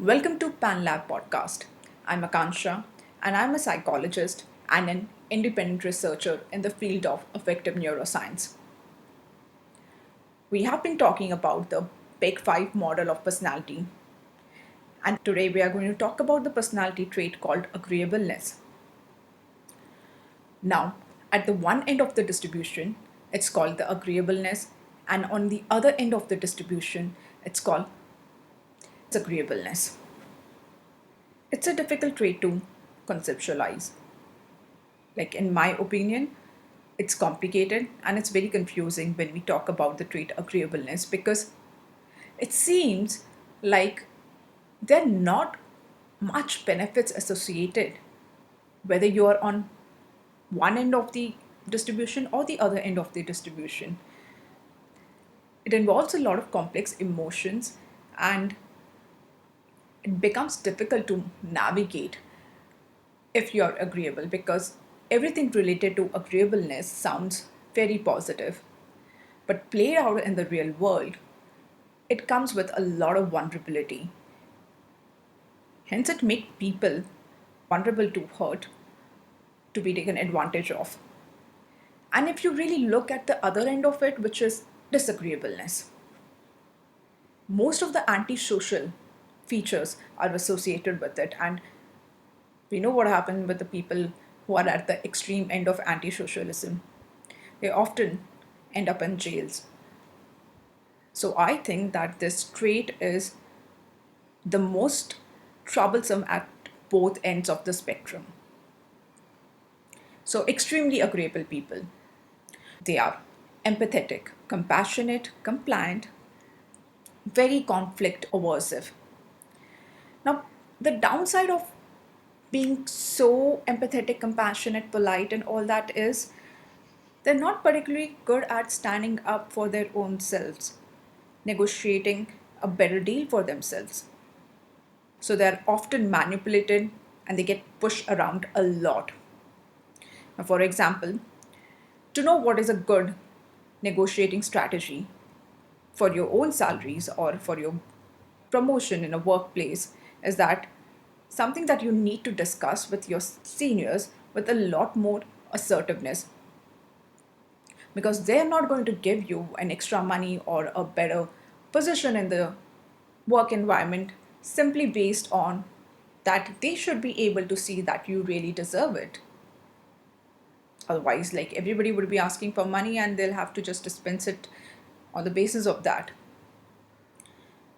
Welcome to PanLab podcast. I'm Akansha and I'm a psychologist and an independent researcher in the field of affective neuroscience. We have been talking about the Big Five model of personality, and today we are going to talk about the personality trait called agreeableness. Now, at the one end of the distribution, it's called the agreeableness, and on the other end of the distribution, it's called disagreeableness. It's a difficult trait to conceptualize. Like, in my opinion, it's complicated and it's very confusing when we talk about the trait agreeableness because it seems like there are not much benefits associated whether you are on one end of the distribution or the other end of the distribution. It involves a lot of complex emotions and it becomes difficult to navigate if you're agreeable because everything related to agreeableness sounds very positive. But played out in the real world, it comes with a lot of vulnerability. Hence, it makes people vulnerable to hurt, to be taken advantage of. And if you really look at the other end of it, which is disagreeableness, most of the antisocial features are associated with it. And we know what happened with the people who are at the extreme end of antisocialism. They often end up in jails. So I think that this trait is the most troublesome at both ends of the spectrum. So, extremely agreeable people. They are empathetic, compassionate, compliant, very conflict aversive. Now, the downside of being so empathetic, compassionate, polite, and all that is they're not particularly good at standing up for their own selves, negotiating a better deal for themselves. So they're often manipulated and they get pushed around a lot. Now, for example, to know what is a good negotiating strategy for your own salaries or for your promotion in a workplace is that something that you need to discuss with your seniors with a lot more assertiveness because they're not going to give you an extra money or a better position in the work environment simply based on that they should be able to see that you really deserve it. Otherwise, like everybody would be asking for money and they'll have to just dispense it on the basis of that.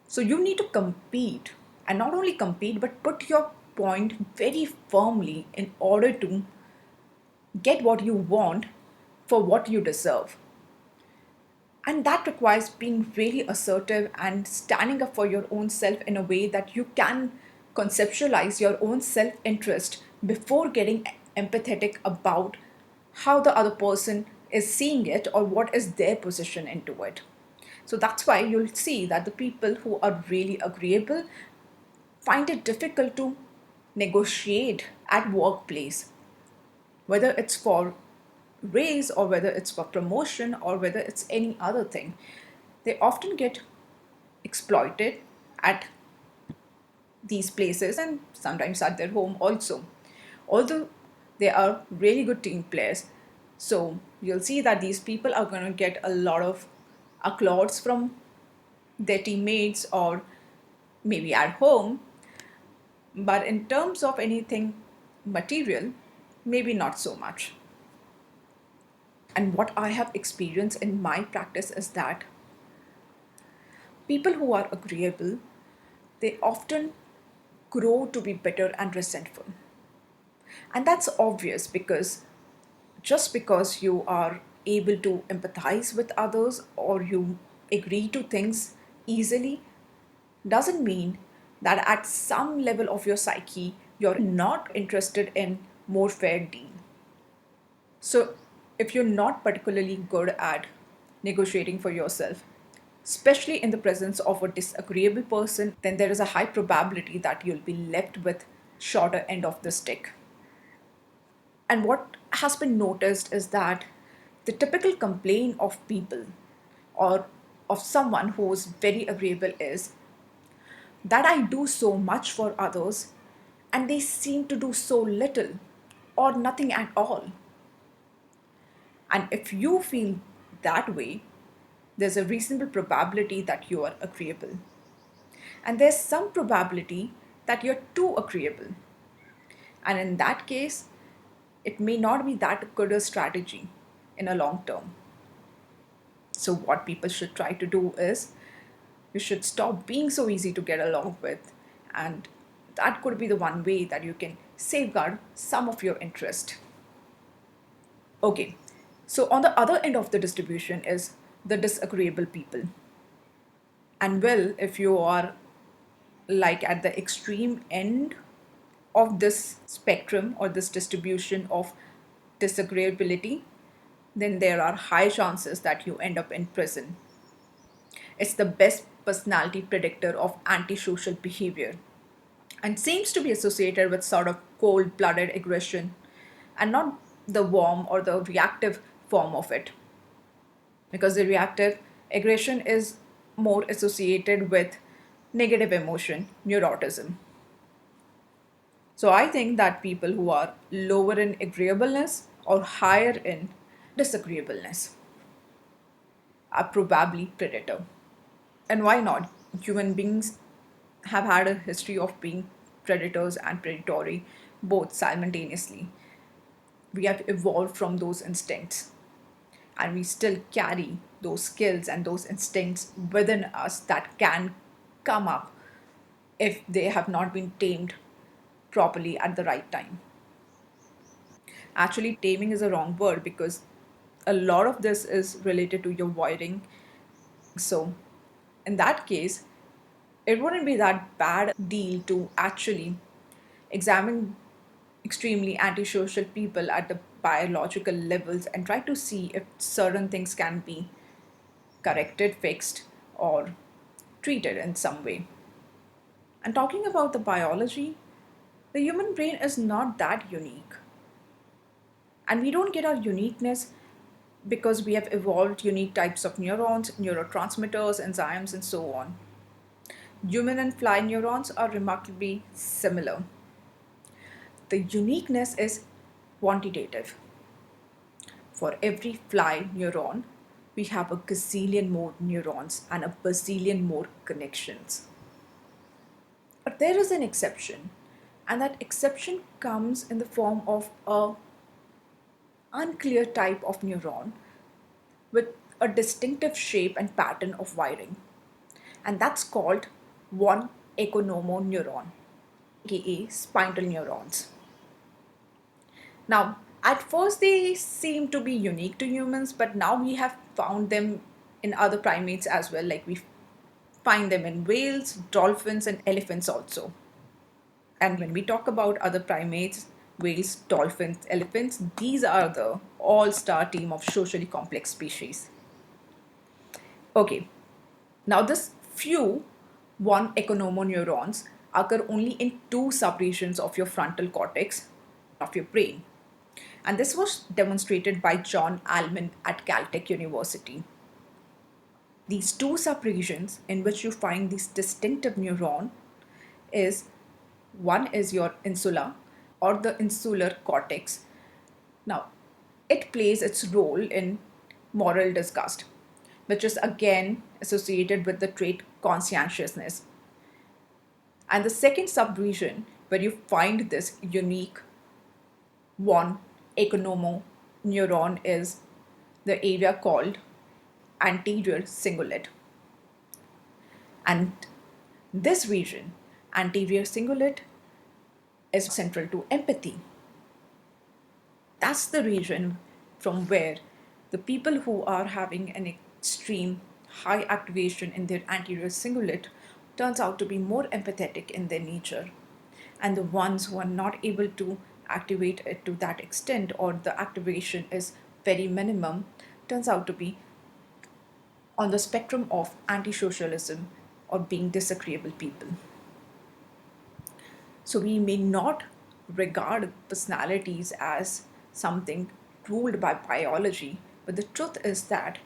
So you need to compete and not only compete but put your point very firmly in order to get what you want for what you deserve. And that requires being really assertive and standing up for your own self in a way that you can conceptualize your own self interest before getting empathetic about how the other person is seeing it or what is their position into it. So that's why you'll see that the people who are really agreeable find it difficult to negotiate at workplace, whether it's for raise or whether it's for promotion or whether it's any other thing. They often get exploited at these places and sometimes at their home also. Although they are really good team players, so you'll see that these people are going to get a lot of applause from their teammates or maybe at home, but in terms of anything material, maybe not so much. And what I have experienced in my practice is that people who are agreeable, they often grow to be bitter and resentful. And that's obvious because just because you are able to empathize with others or you agree to things easily doesn't mean that at some level of your psyche you're not interested in more fair deal. So if you're not particularly good at negotiating for yourself, especially in the presence of a disagreeable person, then there is a high probability that you'll be left with shorter end of the stick. And what has been noticed is that the typical complaint of people or of someone who is very agreeable is that I do so much for others and they seem to do so little or nothing at all. And if you feel that way, there's a reasonable probability that you are agreeable. And there's some probability that you're too agreeable. And in that case, it may not be that good a strategy in a long term. So, what people should try to do is you should stop being so easy to get along with, and that could be the one way that you can safeguard some of your interest. Okay, so on the other end of the distribution is the disagreeable people. And well, if you are like at the extreme end of this spectrum or this distribution of disagreeability, then there are high chances that you end up in prison. It's the best personality predictor of antisocial behavior and seems to be associated with sort of cold blooded aggression and not the warm or the reactive form of it. Because the reactive aggression is more associated with negative emotion, neuroticism. So I think that people who are lower in agreeableness or higher in disagreeableness are probably predator. And why not? Human beings have had a history of being predators and predatory both simultaneously. We have evolved from those instincts and we still carry those skills and those instincts within us that can come up if they have not been tamed properly at the right time. Actually, taming is a wrong word because a lot of this is related to your wiring. So, in that case, it wouldn't be that bad deal to actually examine extremely antisocial people at the biological levels and try to see if certain things can be corrected, fixed, or treated in some way. And talking about the biology, the human brain is not that unique. And we don't get our uniqueness because we have evolved unique types of neurons, neurotransmitters, enzymes, and so on. Human and fly neurons are remarkably similar. The uniqueness is quantitative. For every fly neuron, we have a gazillion more neurons and a bazillion more connections. But there is an exception, and that exception comes in the form of a unclear type of neuron with a distinctive shape and pattern of wiring. And that's called one economoneuron, aka spindle neurons. Now, at first they seem to be unique to humans, but now we have found them in other primates as well, like we find them in whales, dolphins, and elephants also. And when we talk about other primates, whales, dolphins, elephants, these are the all star team of socially complex species. Okay, now this few one economoneurons occur only in two subregions of your frontal cortex of your brain. And this was demonstrated by John Allman at Caltech University. These two subregions in which you find these distinctive neuron is one is your insula or the insular cortex. Now, it plays its role in moral disgust, which is again associated with the trait conscientiousness. And the second subregion where you find this unique one economo neuron is the area called anterior cingulate. And this region, anterior cingulate, is central to empathy. That's the region from where the people who are having an extreme high activation in their anterior cingulate turns out to be more empathetic in their nature. And the ones who are not able to activate it to that extent or the activation is very minimum turns out to be on the spectrum of antisocialism or being disagreeable people. So we may not regard personalities as something ruled by biology, but the truth is that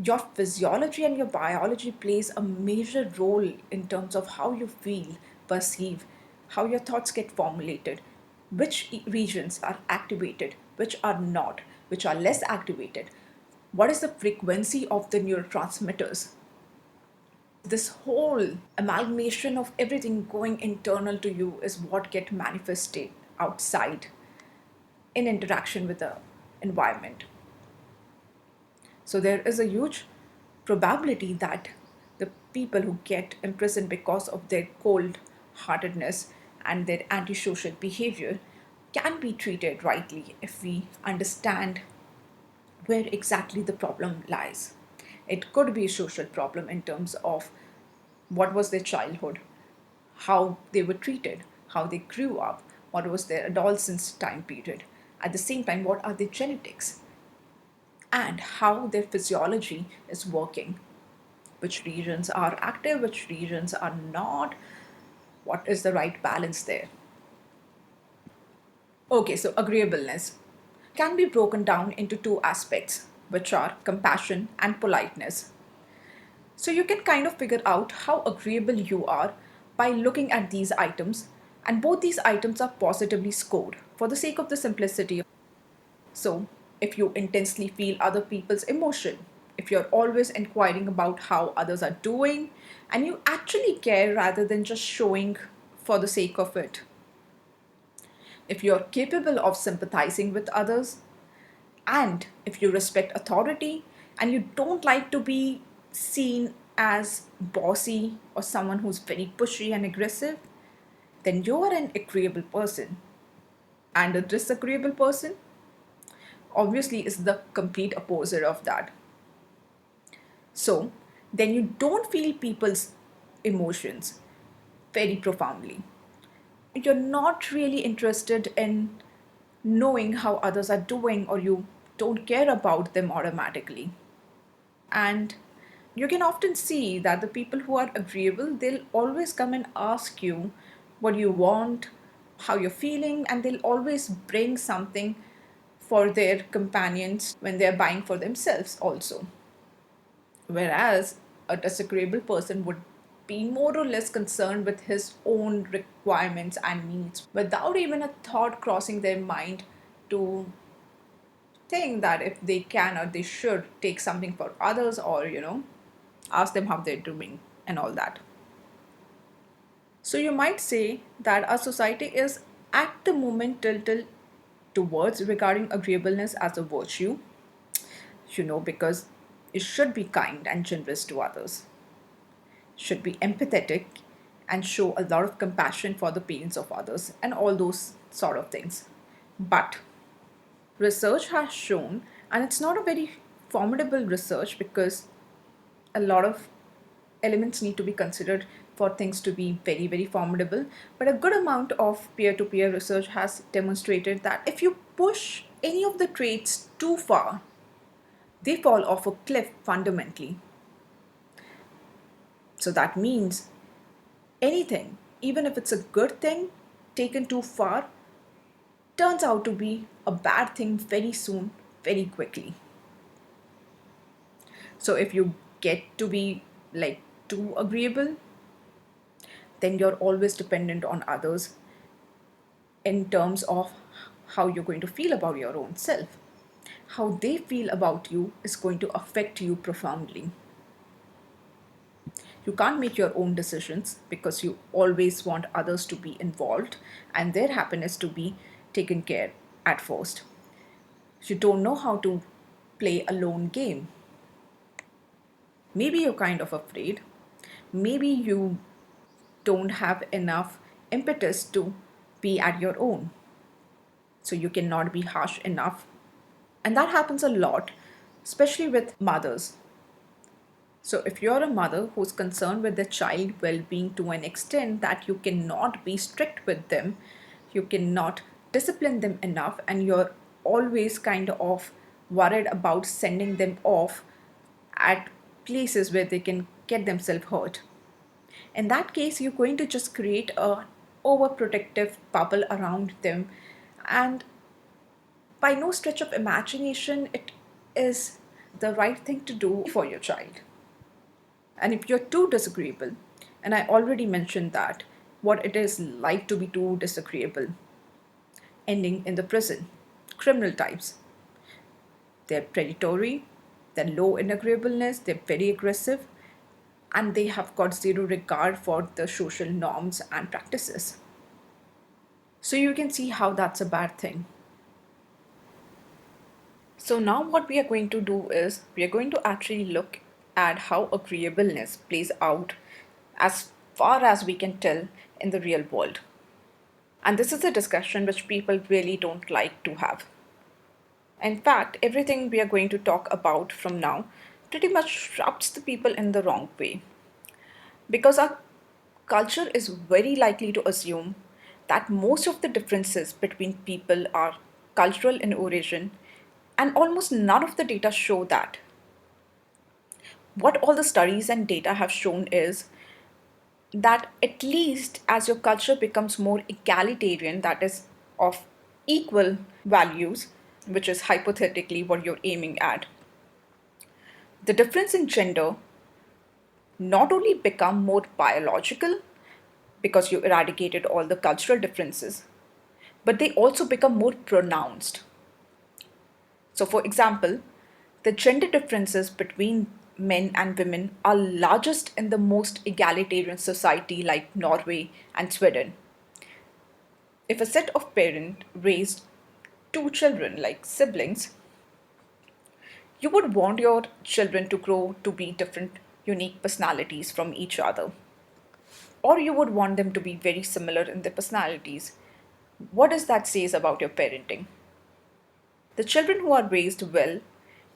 Your physiology and your biology plays a major role in terms of how you feel, perceive, how your thoughts get formulated, which regions are activated, which are not, which are less activated, what is the frequency of the neurotransmitters. This whole amalgamation of everything going internal to you is what get manifested outside in interaction with the environment. So there is a huge probability that the people who get imprisoned because of their cold heartedness and their antisocial behavior can be treated rightly if we understand where exactly the problem lies. It could be a social problem in terms of what was their childhood, how they were treated, how they grew up, what was their adolescence time period. At the same time, what are their genetics and how their physiology is working. Which regions are active, which regions are not, what is the right balance there. Okay, so agreeableness can be broken down into two aspects, which are compassion and politeness. So you can kind of figure out how agreeable you are by looking at these items, and both these items are positively scored for the sake of the simplicity. So, if you intensely feel other people's emotion, if you're always inquiring about how others are doing, and you actually care rather than just showing for the sake of it, if you're capable of sympathizing with others, and if you respect authority and you don't like to be seen as bossy or someone who's very pushy and aggressive, then you're an agreeable person. And a disagreeable person obviously is the complete opposite of that. So then you don't feel people's emotions very profoundly. You're not really interested in knowing how others are doing, or you don't care about them automatically. And you can often see that the people who are agreeable, they'll always come and ask you what you want, how you're feeling, and they'll always bring something for their companions when they're buying for themselves also. Whereas a disagreeable person would be more or less concerned with his own requirements and needs without even a thought crossing their mind to think that if they can or they should take something for others, or ask them how they're doing and all that. So you might say that our society is at the moment tilted towards regarding agreeableness as a virtue, because it should be kind and generous to others, should be empathetic and show a lot of compassion for the pains of others and all those sort of things. But research has shown, and it's not a very formidable research because a lot of elements need to be considered for things to be very, very formidable. But a good amount of peer to peer research has demonstrated that if you push any of the traits too far, they fall off a cliff fundamentally. So that means anything, even if it's a good thing, taken too far, turns out to be a bad thing very soon, very quickly. So if you get to be like too agreeable, then you're always dependent on others in terms of how you're going to feel about your own self. How they feel about you is going to affect you profoundly. You can't make your own decisions because you always want others to be involved and their happiness to be taken care at first. You don't know how to play a lone game. Maybe you're kind of afraid. Maybe you don't have enough impetus to be at your own. So you cannot be harsh enough. And that happens a lot, especially with mothers. So if you're a mother who's concerned with the child well-being to an extent that you cannot be strict with them, you cannot discipline them enough, and you're always kind of worried about sending them off at places where they can get themselves hurt. In that case, you're going to just create a overprotective bubble around them, and by no stretch of imagination it is the right thing to do for your child. And if you're too disagreeable, and I already mentioned that, what it is like to be too disagreeable, ending in the prison. Criminal types. They're predatory, they're low in agreeableness, they're very aggressive, and they have got zero regard for the social norms and practices. So you can see how that's a bad thing. So now what we are going to do is we are going to actually look at how agreeableness plays out as far as we can tell in the real world. And this is a discussion which people really don't like to have. In fact, everything we are going to talk about from now pretty much rubs the people in the wrong way. Because our culture is very likely to assume that most of the differences between people are cultural in origin, and almost none of the data show that. What all the studies and data have shown is that at least as your culture becomes more egalitarian, that is, of equal values, which is hypothetically what you're aiming at, the difference in gender not only become more biological because you eradicated all the cultural differences, but they also become more pronounced. So, for example, the gender differences between men and women are largest in the most egalitarian society like Norway and Sweden. If a set of parents raised two children like siblings, you would want your children to grow to be different, unique personalities from each other. Or you would want them to be very similar in their personalities. What does that say about your parenting? The children who are raised well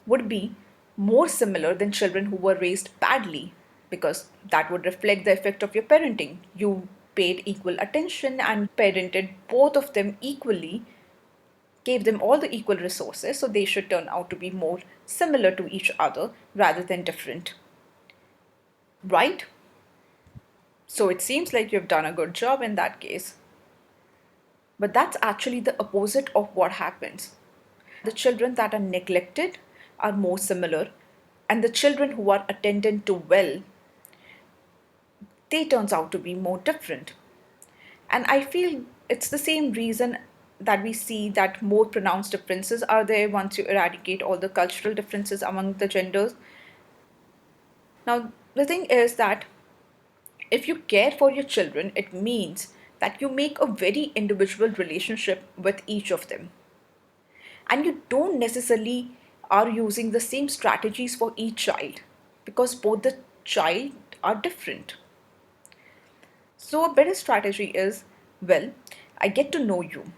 would be more similar than children who were raised badly, because that would reflect the effect of your parenting. You paid equal attention and parented both of them equally, gave them all the equal resources, so they should turn out to be more similar to each other rather than different. Right? So it seems like you've done a good job in that case. But that's actually the opposite of what happens. The children that are neglected are more similar, and the children who are attended to well, they turns out to be more different. And I feel it's the same reason that we see that more pronounced differences are there once you eradicate all the cultural differences among the genders. Now, the thing is that if you care for your children, it means that you make a very individual relationship with each of them. And you don't necessarily are using the same strategies for each child because both the child are different. So a better strategy is, well, I get to know you,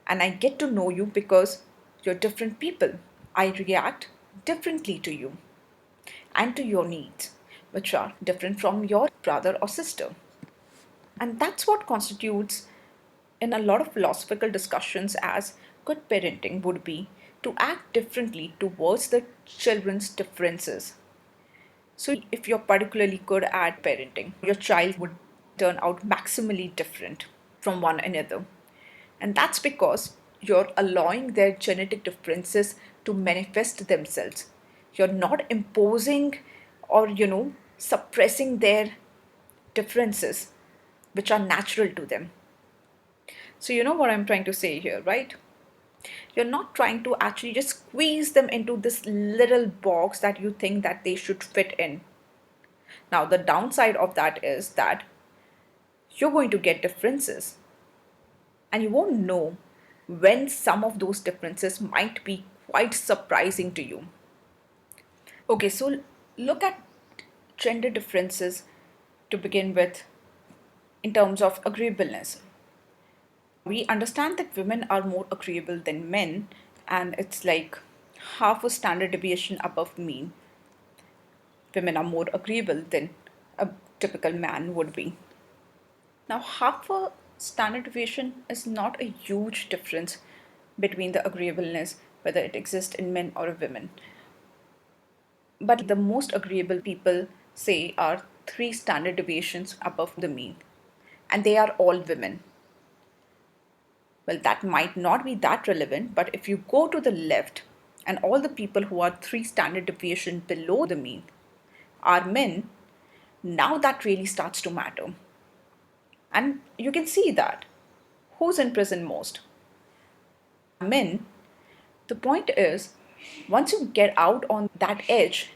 and I get to know you because you're different people. I react differently to you and to your needs, which are different from your brother or sister. And that's what constitutes, in a lot of philosophical discussions, as good parenting would be to act differently towards the children's differences. So, if you're particularly good at parenting, your child would turn out maximally different from one another. And that's because you're allowing their genetic differences to manifest themselves. You're not imposing or, suppressing their differences, which are natural to them. So, you know what I'm trying to say here, right? You're not trying to actually just squeeze them into this little box that you think that they should fit in. Now, the downside of that is that you're going to get differences, and you won't know when some of those differences might be quite surprising to you. Okay, so look at gender differences to begin with in terms of agreeableness. We understand that women are more agreeable than men, and it's like half a standard deviation above mean. Women are more agreeable than a typical man would be. Now, half a standard deviation is not a huge difference between the agreeableness, whether it exists in men or women. But the most agreeable people say are 3 standard deviations above the mean, and they are all women. Well, that might not be that relevant, but if you go to the left, and all the people who are 3 standard deviation below the mean are men, now that really starts to matter. And you can see that. Who's in prison most? Men. The point is, once you get out on that edge,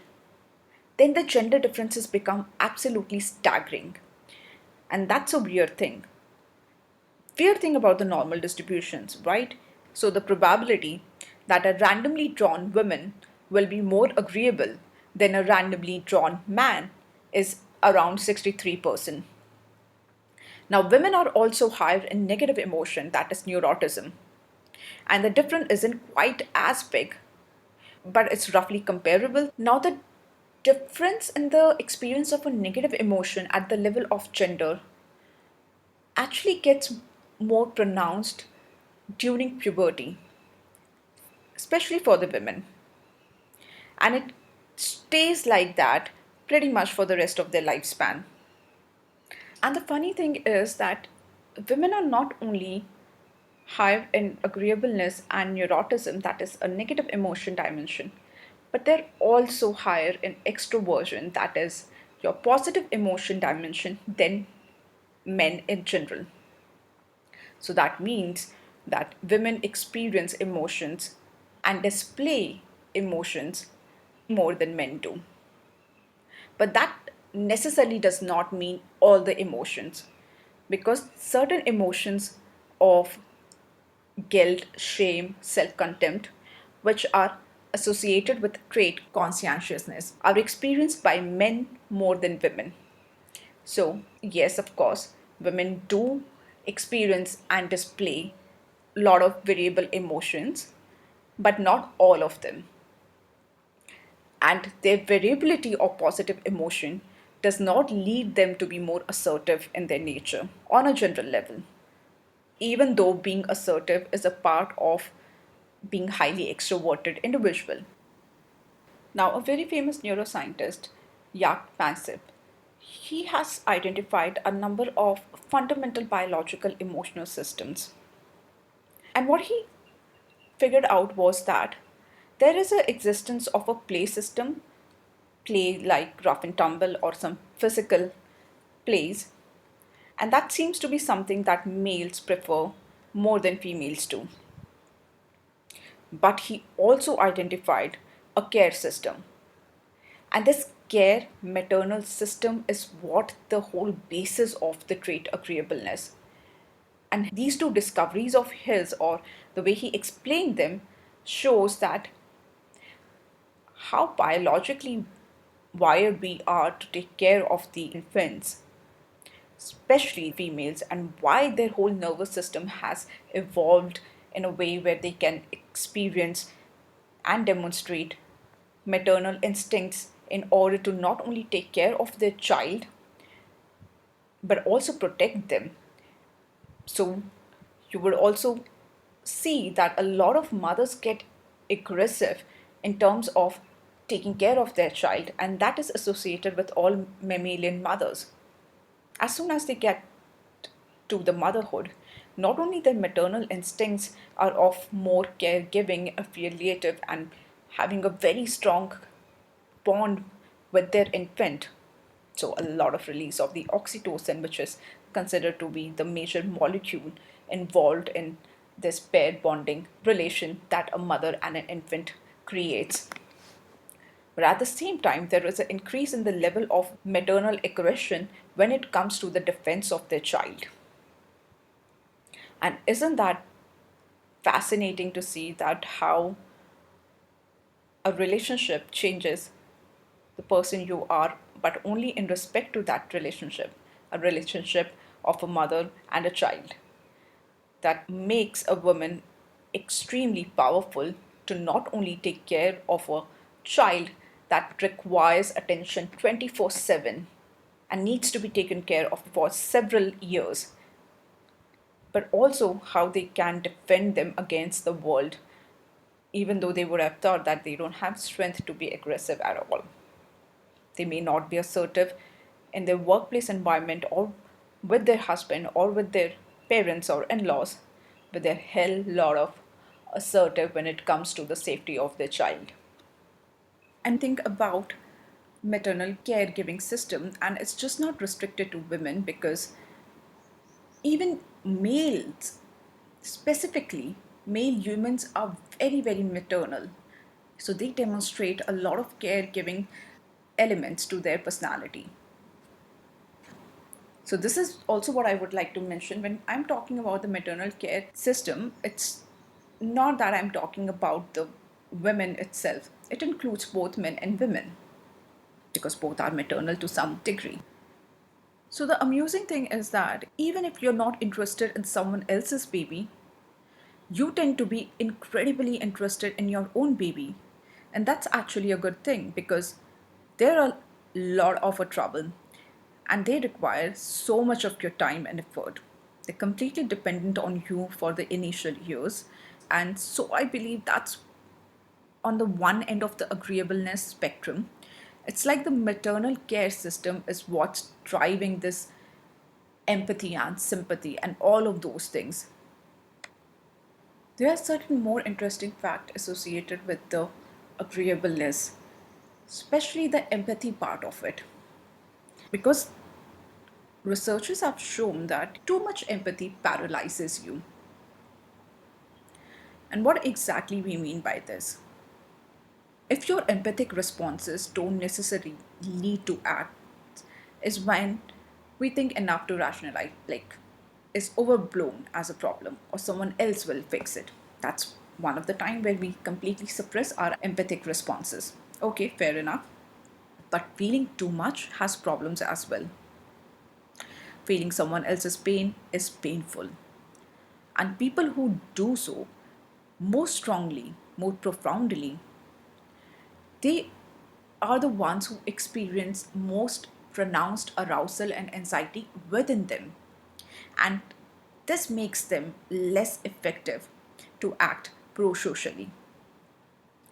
then the gender differences become absolutely staggering. And that's a weird thing. Weird thing about the normal distributions, right? So the probability that a randomly drawn woman will be more agreeable than a randomly drawn man is around 63%. Now, women are also higher in negative emotion, that is neuroticism. And the difference isn't quite as big, but it's roughly comparable. Now, the difference in the experience of a negative emotion at the level of gender actually gets more pronounced during puberty, especially for the women. And it stays like that pretty much for the rest of their lifespan. And the funny thing is that women are not only higher in agreeableness and neuroticism, that is a negative emotion dimension, but they're also higher in extroversion, that is your positive emotion dimension, than men in general. So that means that women experience emotions and display emotions more than men do. But that necessarily does not mean all the emotions, because certain emotions of guilt, shame, self contempt, which are associated with trait conscientiousness, are experienced by men more than women. So, yes, of course, women do experience and display a lot of variable emotions, but not all of them. And their variability of positive emotion does not lead them to be more assertive in their nature on a general level, even though being assertive is a part of being highly extroverted individual. Now, a very famous neuroscientist, Jaak Panksepp, he has identified a number of fundamental biological emotional systems. And what he figured out was that there is an existence of a play system, play like rough and tumble or some physical plays, and that seems to be something that males prefer more than females do. But he also identified a care system. And this care maternal system is what the whole basis of the trait agreeableness. And these two discoveries of his, or the way he explained them, shows that how biologically wired we are to take care of the infants, especially females, and why their whole nervous system has evolved in a way where they can experience and demonstrate maternal instincts in order to not only take care of their child but also protect them. So, you would also see that a lot of mothers get aggressive in terms of taking care of their child, and that is associated with all mammalian mothers. As soon as they get to the motherhood, not only their maternal instincts are of more caregiving, affiliative, and having a very strong bond with their infant. So, a lot of release of the oxytocin, which is considered to be the major molecule involved in this pair bonding relation that a mother and an infant creates. But at the same time, there is an increase in the level of maternal aggression when it comes to the defense of their child. And isn't that fascinating to see that how a relationship changes the person you are, but only in respect to that relationship, a relationship of a mother and a child, that makes a woman extremely powerful to not only take care of a child that requires attention 24/7 and needs to be taken care of for several years, but also how they can defend them against the world, even though they would have thought that they don't have strength to be aggressive at all. They may not be assertive in their workplace environment or with their husband or with their parents or in laws, but they're hell lot of assertive when it comes to the safety of their child. And think about maternal caregiving system, and it's just not restricted to women, because even males, specifically male humans, are very, very maternal. So they demonstrate a lot of caregiving elements to their personality. So this is also what I would like to mention when I'm talking about the maternal care system. It's not that I'm talking about the women itself. It includes both men and women, because both are maternal to some degree. So the amusing thing is that even if you're not interested in someone else's baby, you tend to be incredibly interested in your own baby. And that's actually a good thing, because they're a lot of a trouble and they require so much of your time and effort. They're completely dependent on you for the initial years. And so I believe that's on the one end of the agreeableness spectrum. It's like the maternal care system is what's driving this empathy and sympathy and all of those things. There are certain more interesting facts associated with the agreeableness, especially the empathy part of it. Because researchers have shown that too much empathy paralyzes you. And what exactly we mean by this? If your empathic responses don't necessarily lead to acts, is when we think enough to rationalize, like, is overblown as a problem or someone else will fix it. That's one of the time where we completely suppress our empathic responses. Okay, fair enough. But feeling too much has problems as well. Feeling someone else's pain is painful. And people who do so more strongly, more profoundly, they are the ones who experience most pronounced arousal and anxiety within them. And this makes them less effective to act pro socially.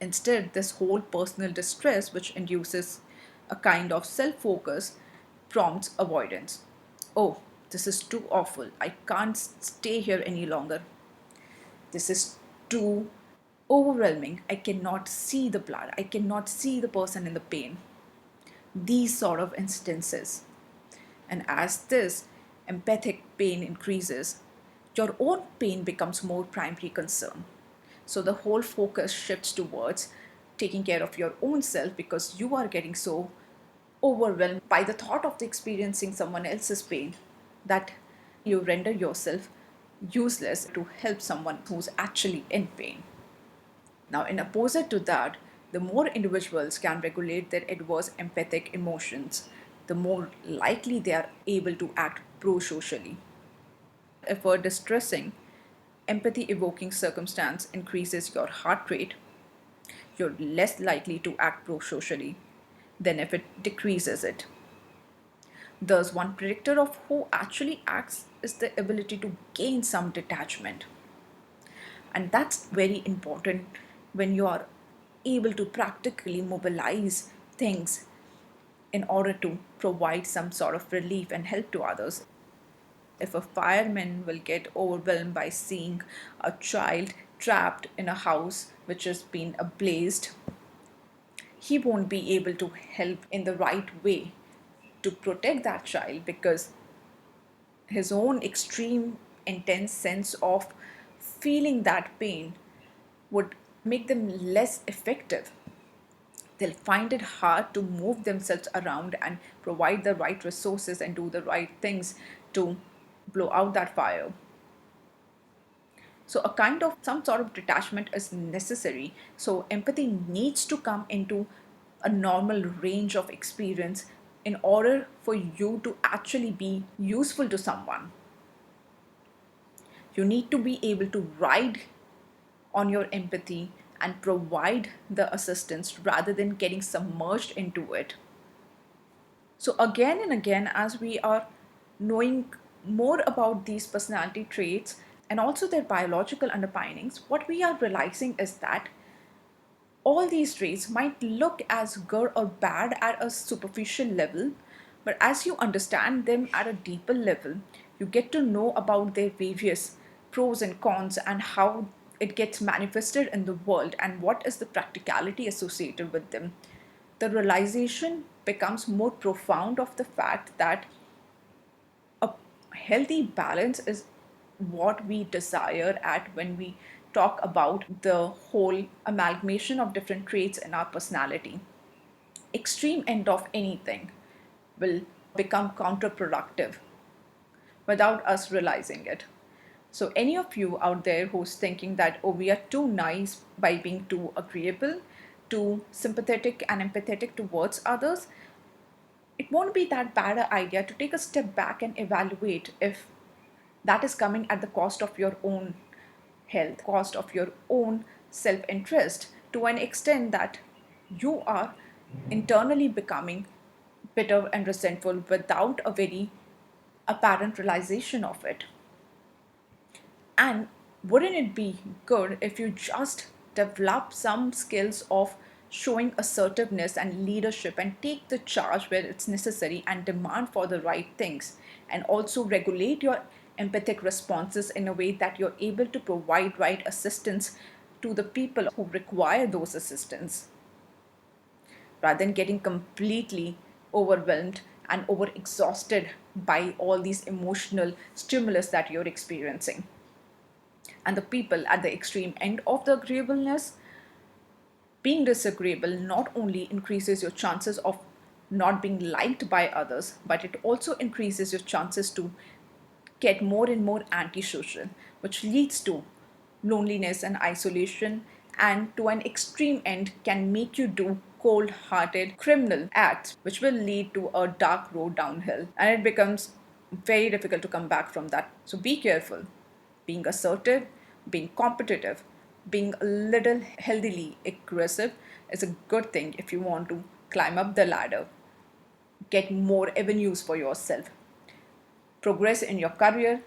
Instead, this whole personal distress, which induces a kind of self focus, prompts avoidance. Oh, this is too awful. I can't stay here any longer. This is too overwhelming. I cannot see the blood. I cannot see the person in the pain. These sort of instances. And as this empathic pain increases, your own pain becomes more primary concern. So the whole focus shifts towards taking care of your own self, because you are getting so overwhelmed by the thought of experiencing someone else's pain that you render yourself useless to help someone who's actually in pain. Now, in opposite to that, the more individuals can regulate their adverse empathic emotions, the more likely they are able to act pro socially. If a distressing, empathy evoking circumstance increases your heart rate, you're less likely to act pro socially than if it decreases it. Thus, one predictor of who actually acts is the ability to gain some detachment. And that's very important when you are able to practically mobilize things in order to provide some sort of relief and help to others. If a fireman will get overwhelmed by seeing a child trapped in a house which has been ablazed, he won't be able to help in the right way to protect that child, because his own extreme intense sense of feeling that pain would make them less effective. They'll find it hard to move themselves around and provide the right resources and do the right things to blow out that fire. So, a kind of some sort of detachment is necessary. So, empathy needs to come into a normal range of experience in order for you to actually be useful to someone. You need to be able to ride on your empathy and provide the assistance rather than getting submerged into it. So, again and again, as we are knowing more about these personality traits and also their biological underpinnings, what we are realizing is that all these traits might look as good or bad at a superficial level, but as you understand them at a deeper level, you get to know about their various pros and cons and how it gets manifested in the world and what is the practicality associated with them, the realization becomes more profound of the fact that a healthy balance is what we desire at when we talk about the whole amalgamation of different traits in our personality. Extreme end of anything will become counterproductive without us realizing it. So, any of you out there who's thinking that, oh, we are too nice by being too agreeable, too sympathetic and empathetic towards others, it won't be that bad an idea to take a step back and evaluate if that is coming at the cost of your own health, cost of your own self interest, to an extent that you are internally becoming bitter and resentful without a very apparent realization of it. And wouldn't it be good if you just develop some skills of showing assertiveness and leadership and take the charge where it's necessary and demand for the right things, and also regulate your empathic responses in a way that you're able to provide right assistance to the people who require those assistance, rather than getting completely overwhelmed and over exhausted by all these emotional stimulus that you're experiencing. And the people at the extreme end of the agreeableness, being disagreeable not only increases your chances of not being liked by others, but it also increases your chances to get more and more antisocial, which leads to loneliness and isolation, and to an extreme end can make you do cold hearted criminal acts, which will lead to a dark road downhill. And it becomes very difficult to come back from that. So be careful. Being assertive, being competitive, being a little healthily aggressive is a good thing if you want to climb up the ladder, get more avenues for yourself, progress in your career,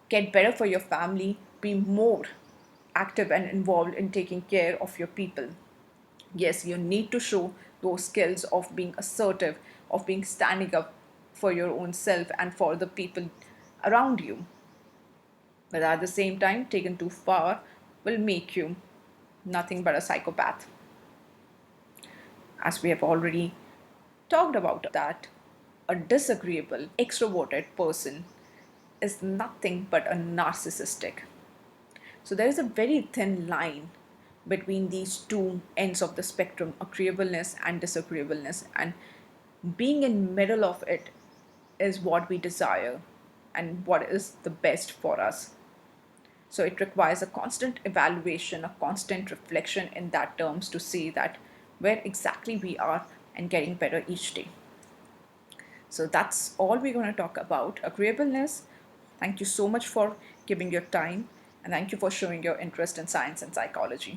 get better for your family, be more active and involved in taking care of your people. Yes, you need to show those skills of being assertive, of being standing up for your own self and for the people around you. But at the same time, taken too far will make you nothing but a psychopath. As we have already talked about that, a disagreeable, extroverted person is nothing but a narcissistic. So there is a very thin line between these two ends of the spectrum, agreeableness and disagreeableness, and being in middle of it is what we desire and what is the best for us. So it requires a constant evaluation, a constant reflection in that terms to see that where exactly we are and getting better each day. So that's all we're going to talk about agreeableness. Thank you so much for giving your time, and thank you for showing your interest in science and psychology.